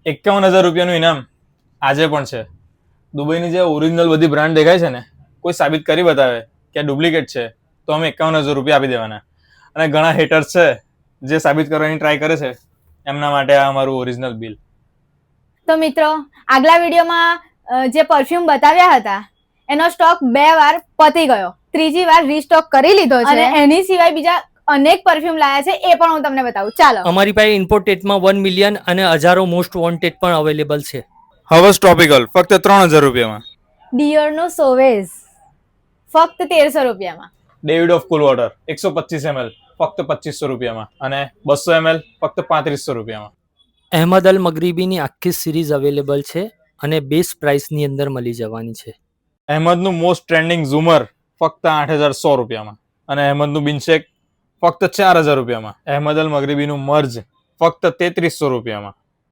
₹51,000 ઇનામ આજે પણ છે. દુબઈની જે ઓરિજિનલ બધી બ્રાન્ડ દેખાય છે ને, કોઈ સાબિત કરી બતાવે કે ડુપ્લિકેટ છે તો અમે ₹51,000 આપી દેવાના. અને ઘણા હેટર્સ છે જે સાબિત કરવાની ટ્રાય કરે છે, એમના માટે આ અમારું ઓરિજિનલ બિલ. તો મિત્રો, આગલા વિડીયોમાં જે પરફ્યુમ બતાવ્યા હતા એનો સ્ટોક 2 વાર પતી ગયો, ત્રીજી વાર રીસ્ટોક કરી લીધો છે અને એની સિવાય બીજા અનેક પરફ્યુમ લાયા છે, એ પણ હું તમને બતાવું. ચાલો. અમારી પાસે ઇમ્પોર્ટેડમાં 1 મિલિયન અને હજારો મોસ્ટ વોન્ટેડ પણ અવેલેબલ છે. હવસ ટ્રોપિકલ ફક્ત ₹3,000. ડિયોરનો સોવેઝ ફક્ત ₹1,300. David of cool water 125 ml ફક્ત ₹2,500 અને 200 ml ફક્ત ₹3500. અહેમદ અલ મગરીબીની આખી સિરીઝ અવેલેબલ છે અને બેસ્ટ પ્રાઇસની અંદર મળી જવાની છે. અહેમદનું મોસ્ટ ટ્રેન્ડિંગ ઝુમર ફક્ત ₹8,100 અને અહેમદનું બિનશેક ફક્ત ₹4,000. અહેમદ અલ મગરીબીનું મર્જ ફક્ત ₹3,300.